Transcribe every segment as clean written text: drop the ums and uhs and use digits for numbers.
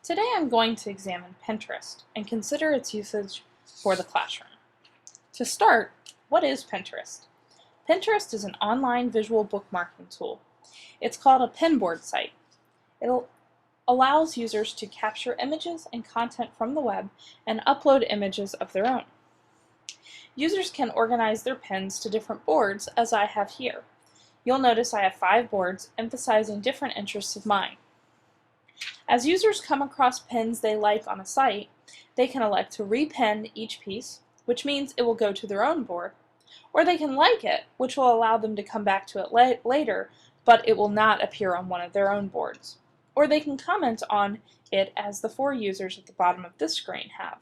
Today I'm going to examine Pinterest and consider its usage for the classroom. To start, what is Pinterest? Pinterest is an online visual bookmarking tool. It's called a Pinboard site. It allows users to capture images and content from the web and upload images of their own. Users can organize their pins to different boards, as I have here. You'll notice I have 5 boards emphasizing different interests of mine. As users come across pins they like on a site, they can elect to repin each piece, which means it will go to their own board, or they can like it, which will allow them to come back to it later, but it will not appear on one of their own boards. Or they can comment on it, as the 4 users at the bottom of this screen have.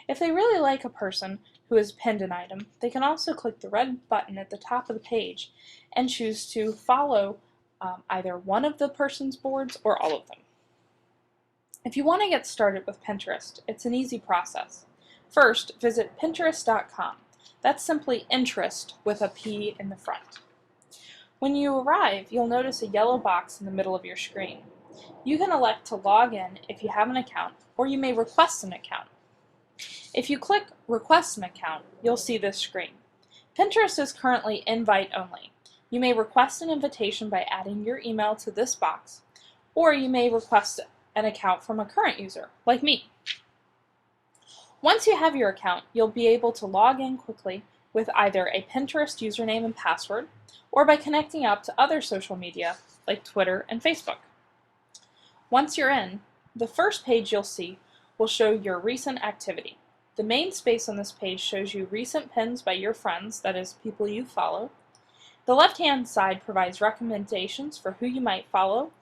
If they really like a person who has pinned an item, they can also click the red button at the top of the page and choose to follow either one of the person's boards or all of them. If you want to get started with Pinterest, it's an easy process. First, visit Pinterest.com. That's simply interest with a P in the front. When you arrive, you'll notice a yellow box in the middle of your screen. You can elect to log in if you have an account, or you may request an account. If you click Request an Account, you'll see this screen. Pinterest is currently invite only. You may request an invitation by adding your email to this box, or you may request an account from a current user, like me. Once you have your account, you'll be able to log in quickly with either a Pinterest username and password, or by connecting up to other social media like Twitter and Facebook. Once you're in, the first page you'll see will show your recent activity. The main space on this page shows you recent pins by your friends, that is, people you follow. The left-hand side provides recommendations for who you might follow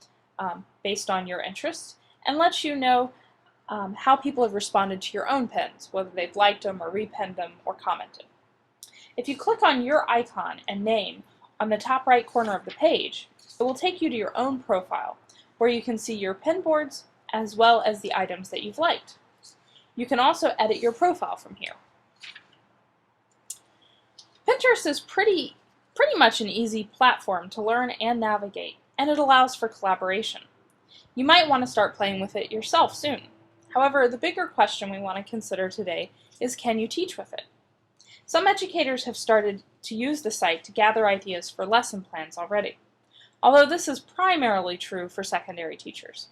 based on your interests, and lets you know how people have responded to your own pins, whether they've liked them or repinned them or commented. If you click on your icon and name on the top right corner of the page, it will take you to your own profile, where you can see your pin boards as well as the items that you've liked. You can also edit your profile from here. Pinterest is pretty much an easy platform to learn and navigate, and it allows for collaboration. You might want to start playing with it yourself soon. However, the bigger question we want to consider today is, can you teach with it? Some educators have started to use the site to gather ideas for lesson plans already, although this is primarily true for secondary teachers.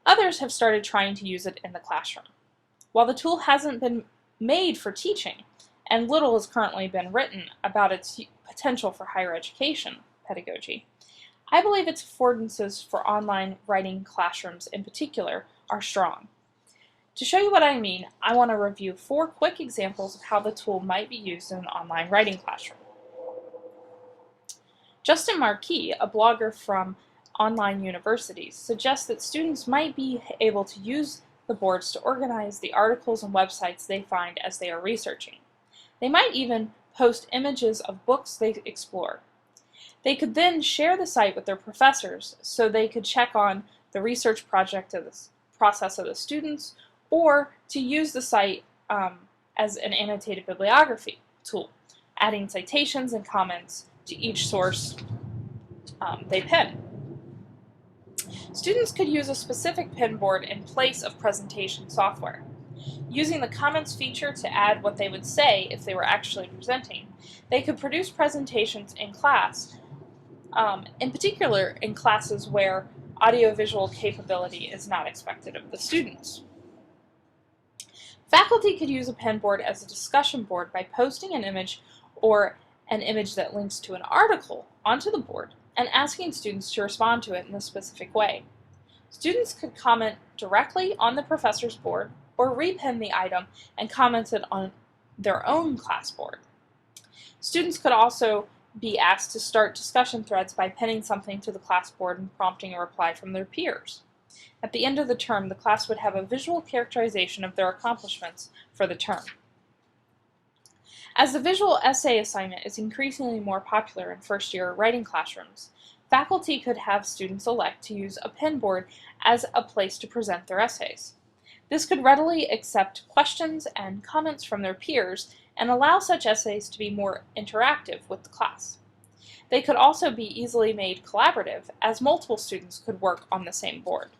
Others have started trying to use it in the classroom. While the tool hasn't been made for teaching, and little has currently been written about its potential for higher education pedagogy, I believe its affordances for online writing classrooms in particular are strong. To show you what I mean, I want to review 4 quick examples of how the tool might be used in an online writing classroom. Justin Marquis, a blogger from Online Universities, suggests that students might be able to use the boards to organize the articles and websites they find as they are researching. They might even post images of books they explore. They could then share the site with their professors so they could check on the research process of the students, or to use the site as an annotated bibliography tool, adding citations and comments to each source they pin. Students could use a specific pinboard in place of presentation software. Using the comments feature to add what they would say if they were actually presenting, they could produce presentations in class, in particular in classes where audiovisual capability is not expected of the students. Faculty could use a pinboard as a discussion board by posting an image or an image that links to an article onto the board and asking students to respond to it in a specific way. Students could comment directly on the professor's board or repin the item and comment it on their own class board. Students could also be asked to start discussion threads by pinning something to the class board and prompting a reply from their peers. At the end of the term, the class would have a visual characterization of their accomplishments for the term. As the visual essay assignment is increasingly more popular in first-year writing classrooms, faculty could have students elect to use a pinboard as a place to present their essays. This could readily accept questions and comments from their peers and allow such essays to be more interactive with the class. They could also be easily made collaborative, as multiple students could work on the same board.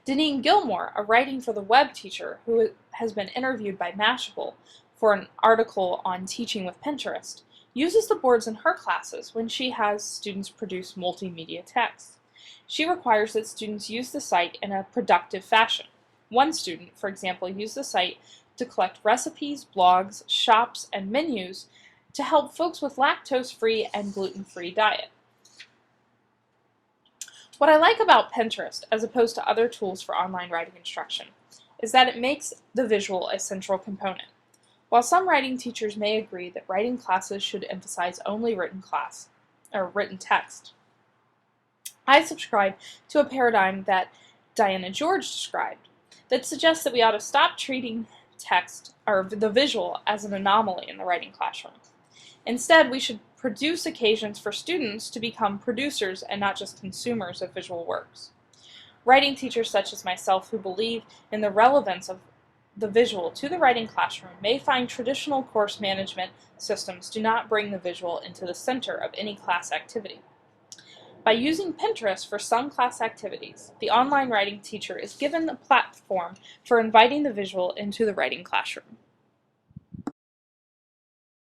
Deneen Gilmore, a Writing for the Web teacher who has been interviewed by Mashable for an article on teaching with Pinterest, uses the boards in her classes when she has students produce multimedia texts. She requires that students use the site in a productive fashion. One student, for example, used the site to collect recipes, blogs, shops, and menus to help folks with lactose-free and gluten-free diet. What I like about Pinterest, as opposed to other tools for online writing instruction, is that it makes the visual a central component. While some writing teachers may agree that writing classes should emphasize only written text, I subscribe to a paradigm that Diana George described that suggests that we ought to stop treating text or the visual as an anomaly in the writing classroom. Instead, we should produce occasions for students to become producers and not just consumers of visual works. Writing teachers such as myself who believe in the relevance of the visual to the writing classroom may find traditional course management systems do not bring the visual into the center of any class activity. By using Pinterest for some class activities, the online writing teacher is given a platform for inviting the visual into the writing classroom.